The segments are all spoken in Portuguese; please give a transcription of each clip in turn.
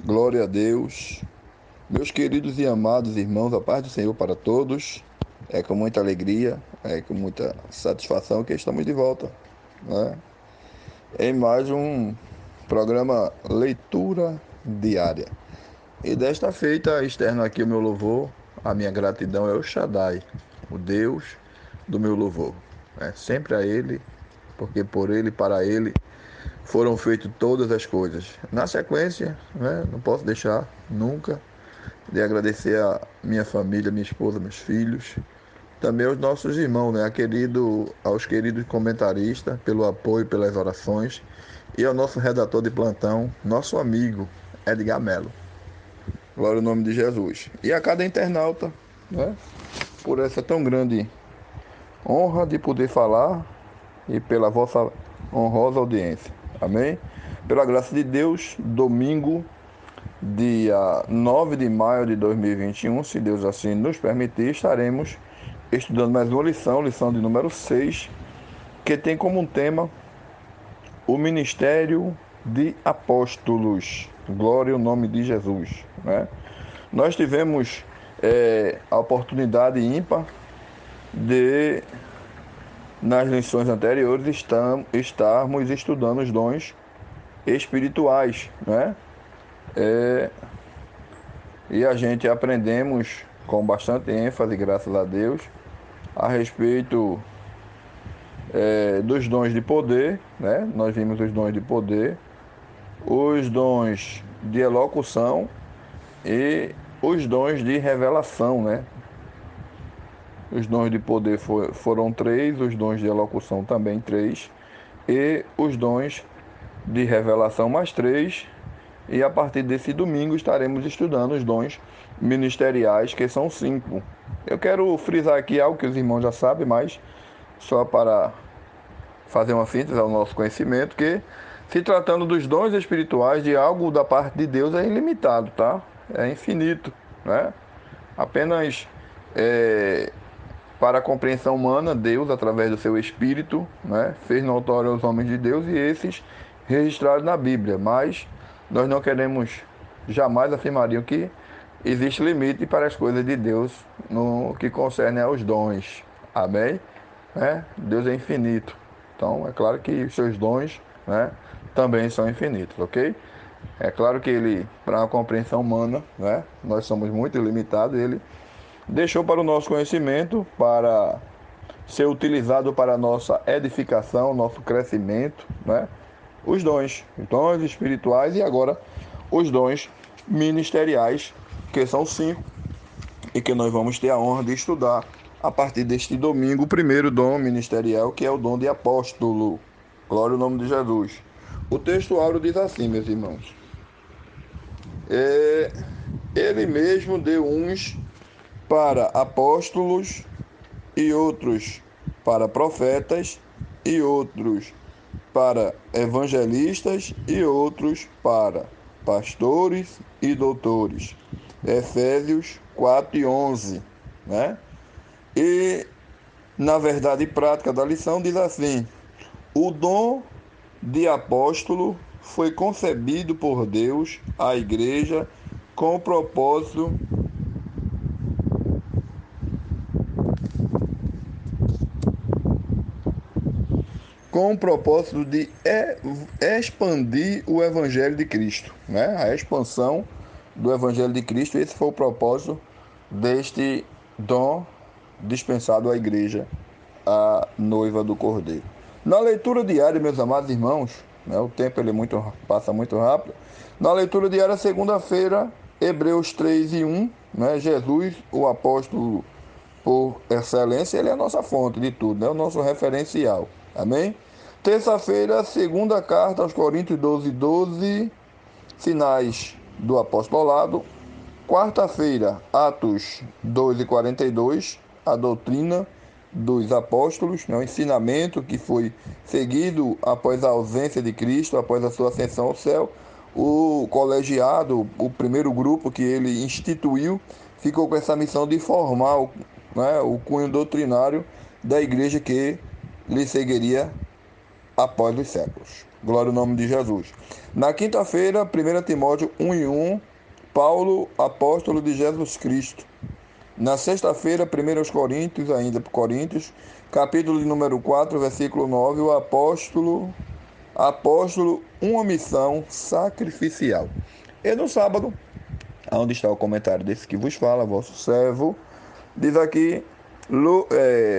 Glória a Deus. Meus queridos e amados irmãos, a paz do Senhor para todos. É com muita alegria, é com muita satisfação que estamos de volta, né? Em mais um programa Leitura Diária. E desta feita, externo aqui o meu louvor, a minha gratidão é o Shaddai, o Deus do meu louvor. É sempre a Ele, porque por Ele, para Ele, foram feitas todas as coisas. Na sequência, né, não posso deixar nunca de agradecer a minha família, minha esposa, meus filhos, também aos nossos irmãos, né, aos queridos comentaristas pelo apoio, pelas orações, e ao nosso redator de plantão, nosso amigo Edgar Melo. Glória ao nome de Jesus. E a cada internauta, né, por essa tão grande honra de poder falar e pela vossa honrosa audiência. Amém? Pela graça de Deus, domingo, dia 9 de maio de 2021, se Deus assim nos permitir, estaremos estudando mais uma lição de número 6, que tem como tema o ministério de apóstolos. Glória ao nome de Jesus, né? Nós tivemos a oportunidade ímpar de, nas lições anteriores, estarmos estudando os dons espirituais, né? E a gente aprendemos com bastante ênfase, graças a Deus, a respeito dos dons de poder, né? Nós vimos os dons de poder, os dons de elocução e os dons de revelação, né? Os dons de poder foram três, os dons de elocução também três, e os dons de revelação mais três. E a partir desse domingo estaremos estudando os dons ministeriais, que são cinco. Eu quero frisar aqui algo que os irmãos já sabem, mas só para fazer uma síntese ao nosso conhecimento, que se tratando dos dons espirituais, de algo da parte de Deus é ilimitado, tá? É infinito, né? Apenas é, para a compreensão humana, Deus, através do seu Espírito, né, fez notório aos homens de Deus e esses registrados na Bíblia. Mas nós não queremos, jamais afirmariam que existe limite para as coisas de Deus no que concerne aos dons. Amém? Né? Deus é infinito. Então, é claro que os seus dons, né, também são infinitos, ok? É claro que ele, para a compreensão humana, né, nós somos muito limitados, ele deixou para o nosso conhecimento, para ser utilizado para a nossa edificação, nosso crescimento, né? Os dons espirituais e agora os dons ministeriais, que são cinco e que nós vamos ter a honra de estudar a partir deste domingo, o primeiro dom ministerial, que é o dom de apóstolo. Glória ao nome de Jesus. O texto áureo diz assim, meus irmãos: é, Ele mesmo deu uns para apóstolos e outros para profetas e outros para evangelistas e outros para pastores e doutores. Efésios 4 e 11, né? E na verdade prática da lição diz assim: o dom de apóstolo foi concebido por Deus à igreja com o propósito de expandir o Evangelho de Cristo, né? A expansão do Evangelho de Cristo, esse foi o propósito deste dom dispensado à igreja, a noiva do Cordeiro. Na leitura diária, meus amados irmãos, né, o tempo passa muito rápido. Na leitura diária, segunda-feira, Hebreus 3 e 1, né, Jesus, o apóstolo por excelência, ele é a nossa fonte de tudo, né? O nosso referencial. Amém? Terça-feira, segunda carta aos Coríntios 12, 12, sinais do apostolado. Quarta-feira, Atos 2 e 42, a doutrina dos apóstolos, né? O ensinamento que foi seguido após a ausência de Cristo, após a sua ascensão ao céu. O colegiado, o primeiro grupo que ele instituiu, ficou com essa missão de formar, né, o cunho doutrinário da igreja que lhe seguiria após os séculos. Glória ao nome de Jesus. Na quinta-feira, 1 Timóteo 1:1, Paulo, apóstolo de Jesus Cristo. Na sexta-feira, 1 Coríntios, ainda por Coríntios, capítulo de número 4, versículo 9, o apóstolo, uma missão sacrificial. E no sábado, onde está o comentário desse que vos fala, vosso servo, diz aqui,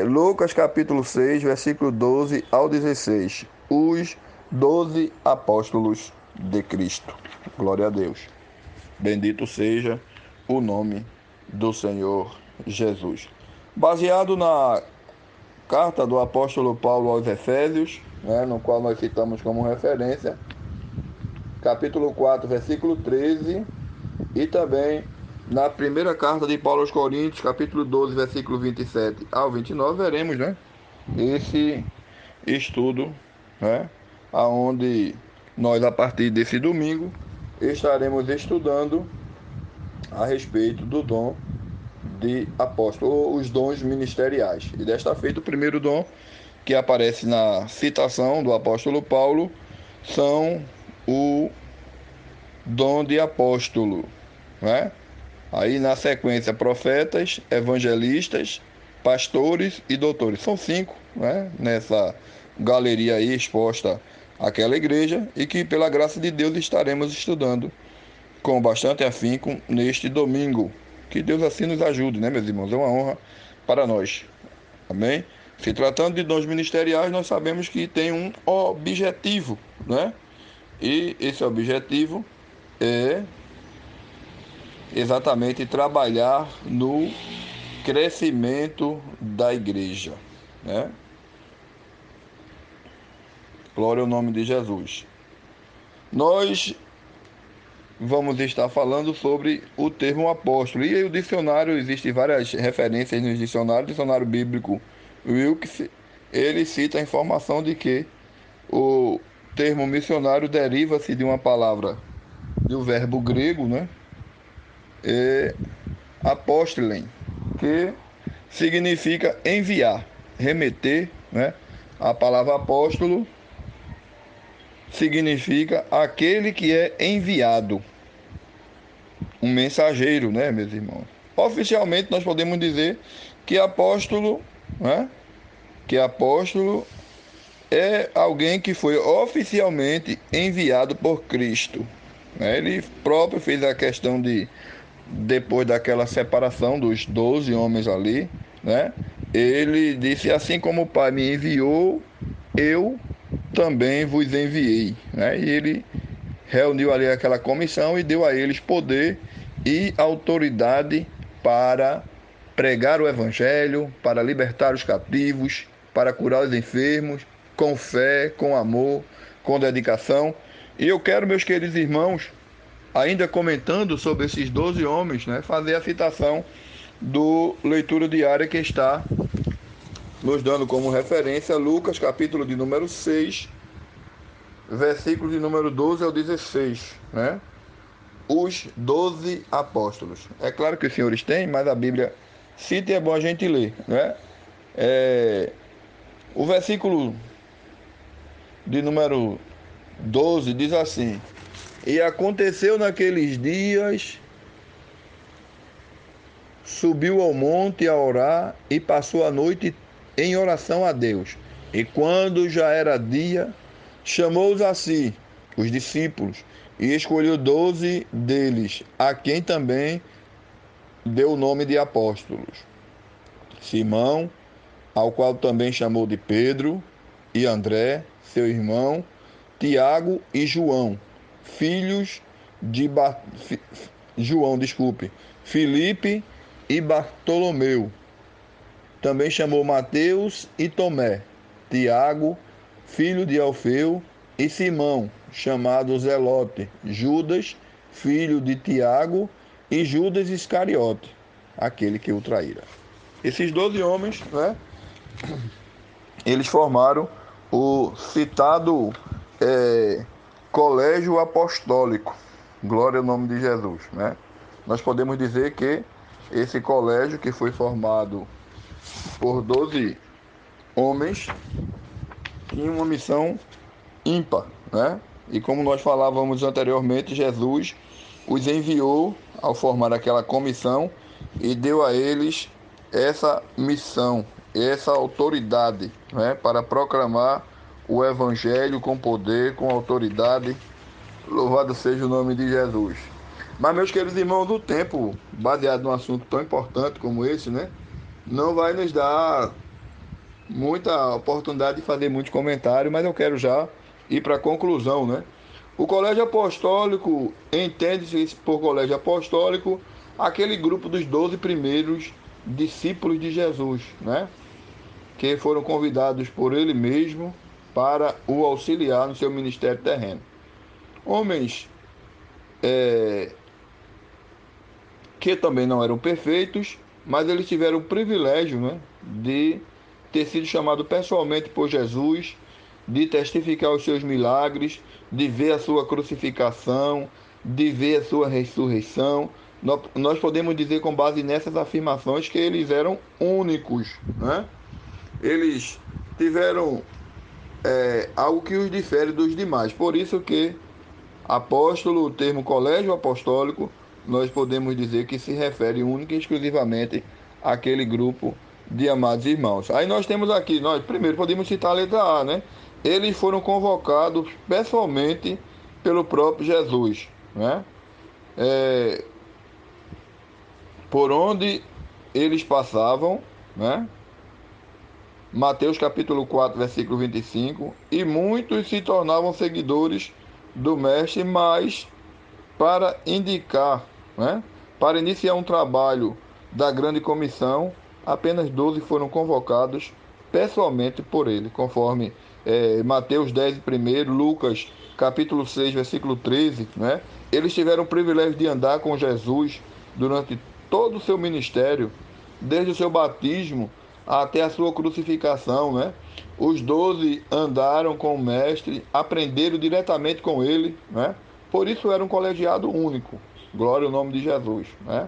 Lucas capítulo 6, versículo 12 ao 16, os 12 apóstolos de Cristo. Glória a Deus. Bendito seja o nome do Senhor Jesus. Baseado na carta do apóstolo Paulo aos Efésios, né, no qual nós citamos como referência, capítulo 4, versículo 13, e também na primeira carta de Paulo aos Coríntios, capítulo 12, versículo 27 ao 29, veremos, né, esse estudo, né, aonde nós, a partir desse domingo, estaremos estudando a respeito do dom de apóstolo, ou os dons ministeriais. E desta feita, o primeiro dom que aparece na citação do apóstolo Paulo são o dom de apóstolo, né? Aí na sequência, profetas, evangelistas, pastores e doutores. São 5, né? Nessa galeria aí exposta àquela igreja, e que pela graça de Deus estaremos estudando com bastante afinco neste domingo. Que Deus assim nos ajude, né, meus irmãos? É uma honra para nós. Amém? Se tratando de dons ministeriais, nós sabemos que tem um objetivo, né? E esse objetivo é exatamente trabalhar no crescimento da igreja, né? Glória ao nome de Jesus. Nós vamos estar falando sobre o termo apóstolo. E aí o dicionário, existem várias referências no dicionário. O dicionário bíblico Wilkes, ele cita a informação de que o termo missionário deriva-se de uma palavra, do verbo grego, né? Apóstolen, que significa enviar, remeter, né? A palavra apóstolo significa aquele que é enviado, um mensageiro, né, meus irmãos? Oficialmente nós podemos dizer que apóstolo, né, que apóstolo é alguém que foi oficialmente enviado por Cristo, né? Ele próprio fez a questão de, depois daquela separação dos 12 homens ali, né? Ele disse: assim como o Pai me enviou, eu também vos enviei, né? E ele reuniu ali aquela comissão e deu a eles poder e autoridade para pregar o evangelho, para libertar os cativos, para curar os enfermos, com fé, com amor, com dedicação. E eu quero, meus queridos irmãos, ainda comentando sobre esses 12 homens, né, fazer a citação do leitura diária que está nos dando como referência Lucas, capítulo de número 6, versículo de número 12 ao 16, né? Os 12 apóstolos. É claro que os senhores têm, mas a Bíblia cita e é bom a gente ler, né? O versículo de número 12 diz assim: e aconteceu naqueles dias, subiu ao monte a orar e passou a noite em oração a Deus. E quando já era dia, chamou-os a si, os discípulos, e escolheu 12 deles, a quem também deu o nome de apóstolos: Simão, ao qual também chamou de Pedro, e André, seu irmão, Tiago e João, filhos de João, desculpe, Filipe e Bartolomeu. Também chamou Mateus e Tomé, Tiago, filho de Alfeu, e Simão, chamado Zelote, Judas, filho de Tiago, e Judas Iscariote, aquele que o traíra. Esses 12 homens, né, eles formaram o citado colégio apostólico. Glória ao nome de Jesus, né? Nós podemos dizer que esse colégio, que foi formado por 12 homens, tinha uma missão ímpar, né? E como nós falávamos anteriormente, Jesus os enviou ao formar aquela comissão e deu a eles essa missão, essa autoridade, né? Para proclamar o Evangelho com poder, com autoridade. Louvado seja o nome de Jesus. Mas, meus queridos irmãos, o tempo, baseado num assunto tão importante como esse, né? Não vai nos dar muita oportunidade de fazer muitos comentários, mas eu quero já ir para a conclusão, né? O colégio apostólico, entende-se por colégio apostólico aquele grupo dos 12 primeiros discípulos de Jesus, né? Que foram convidados por ele mesmo para o auxiliar no seu ministério terreno. Homens que também não eram perfeitos, mas eles tiveram o privilégio, né, de ter sido chamado pessoalmente por Jesus, de testificar os seus milagres, de ver a sua crucificação, de ver a sua ressurreição. Nós podemos dizer com base nessas afirmações que eles eram únicos, né? Eles tiveram algo que os difere dos demais. Por isso que apóstolo, o termo colégio apostólico, nós podemos dizer que se refere única e exclusivamente àquele grupo de amados irmãos. Aí nós temos aqui, nós primeiro podemos citar a letra A, né? Eles foram convocados pessoalmente pelo próprio Jesus, né? Por onde eles passavam, né? Mateus capítulo 4, versículo 25, e muitos se tornavam seguidores do mestre, mas para indicar, né, para iniciar um trabalho da grande comissão, apenas 12 foram convocados pessoalmente por ele, conforme Mateus 10, primeiro, Lucas capítulo 6, versículo 13, né? Eles tiveram o privilégio de andar com Jesus durante todo o seu ministério, desde o seu batismo até a sua crucificação, né? Os 12 andaram com o mestre, aprenderam diretamente com ele, né? Por isso era um colegiado único. Glória ao nome de Jesus, né?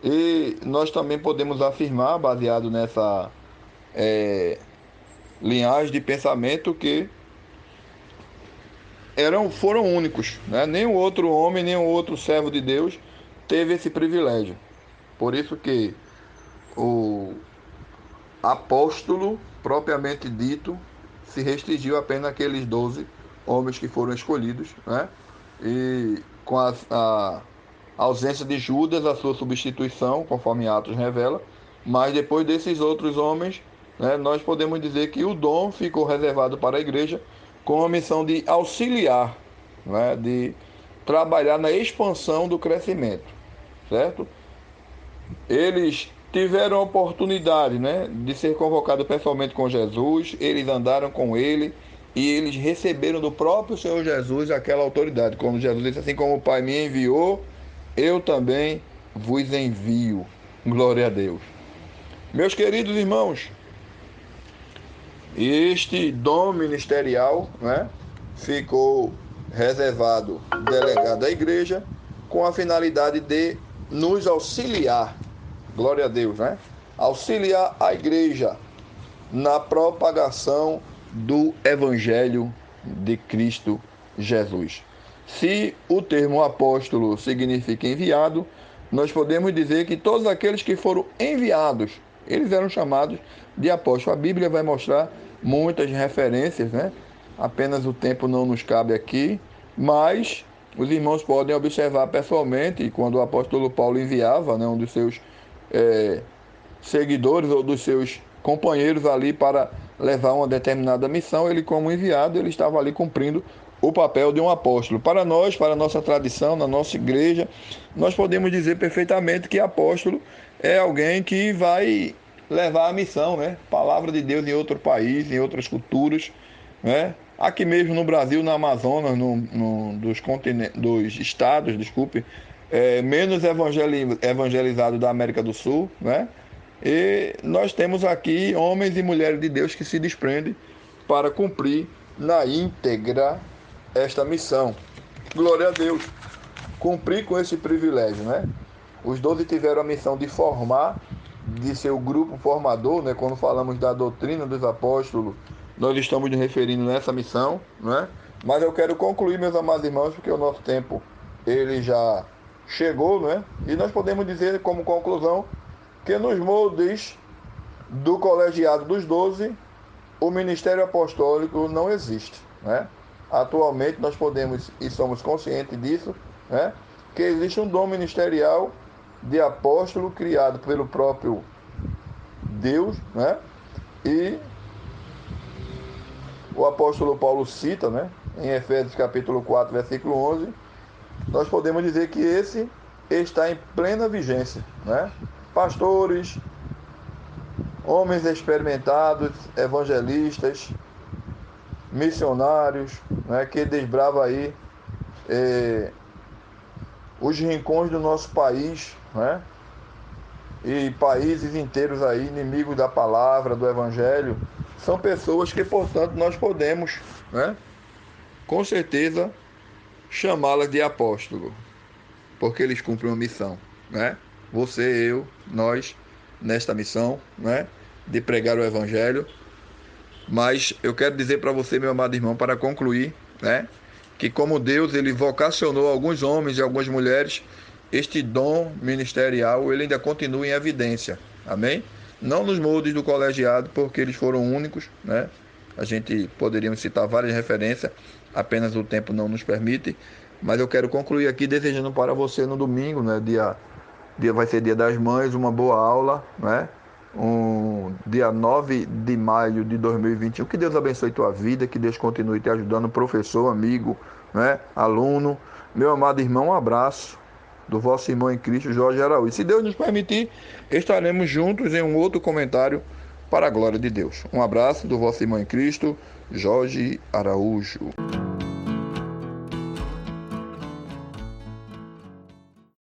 E nós também podemos afirmar, baseado nessa linhagem de pensamento, que foram únicos, né? Nenhum outro homem, nenhum outro servo de Deus teve esse privilégio. Por isso que o apóstolo, propriamente dito, se restringiu apenas àqueles 12 homens que foram escolhidos, né? E com a ausência de Judas, a sua substituição, conforme Atos revela, mas depois desses outros homens, né, nós podemos dizer que o dom ficou reservado para a igreja com a missão de auxiliar, né, de trabalhar na expansão do crescimento, certo? Eles tiveram a oportunidade, né, de ser convocados pessoalmente com Jesus, eles andaram com ele e eles receberam do próprio Senhor Jesus aquela autoridade. Como Jesus disse, assim como o Pai me enviou, eu também vos envio. Glória a Deus. Meus queridos irmãos, este dom ministerial, né, ficou reservado, delegado à igreja, com a finalidade de nos auxiliar. Glória a Deus, né? Auxiliar a igreja na propagação do Evangelho de Cristo Jesus. Se o termo apóstolo significa enviado, nós podemos dizer que todos aqueles que foram enviados, eles eram chamados de apóstolos. A Bíblia vai mostrar muitas referências, né? Apenas o tempo não nos cabe aqui, mas os irmãos podem observar pessoalmente quando o apóstolo Paulo enviava, né, um dos seus seguidores ou dos seus companheiros ali para levar uma determinada missão, ele como enviado, ele estava ali cumprindo o papel de um apóstolo. Para nós, para a nossa tradição, na nossa igreja, nós podemos dizer perfeitamente que apóstolo é alguém que vai levar a missão, né? Palavra de Deus em outro país, em outras culturas, né? Aqui mesmo no Brasil, na Amazonas, dos estados, desculpe, menos evangelizado da América do Sul, né? E nós temos aqui homens e mulheres de Deus que se desprendem para cumprir na íntegra esta missão. Glória a Deus. Cumprir com esse privilégio, né? Os 12 tiveram a missão de formar, de ser o grupo formador, né? Quando falamos da doutrina dos apóstolos, nós estamos nos referindo nessa missão, né? Mas eu quero concluir, meus amados irmãos, porque o nosso tempo ele já chegou, né? E nós podemos dizer como conclusão que nos moldes do colegiado dos 12, o ministério apostólico não existe, né? Atualmente nós podemos e somos conscientes disso, né? Que existe um dom ministerial de apóstolo criado pelo próprio Deus, né? E o apóstolo Paulo cita, né? Em Efésios capítulo 4, versículo 11, nós podemos dizer que esse está em plena vigência, né? Pastores, homens experimentados, evangelistas, missionários, né, que desbravam aí os rincões do nosso país, né, e países inteiros aí, inimigos da palavra, do evangelho, são pessoas que, portanto, nós podemos, né, com certeza, chamá-las de apóstolo, porque eles cumprem uma missão, né? Você, eu, nós, nesta missão, né, de pregar o evangelho. Mas eu quero dizer para você, meu amado irmão, para concluir, né, que como Deus ele vocacionou alguns homens e algumas mulheres, este dom ministerial ele ainda continua em evidência. Amém? Não nos moldes do colegiado, porque eles foram únicos, né? A gente poderia citar várias referências, apenas o tempo não nos permite. Mas eu quero concluir aqui desejando para você no domingo, né, vai ser Dia das Mães, uma boa aula, né? Dia 9 de maio de 2021. Que Deus abençoe tua vida, que Deus continue te ajudando, professor, amigo, né? Aluno. Meu amado irmão, um abraço do vosso irmão em Cristo, Jorge Araújo. Se Deus nos permitir, estaremos juntos em um outro comentário para a glória de Deus. Um abraço do vosso irmão em Cristo, Jorge Araújo.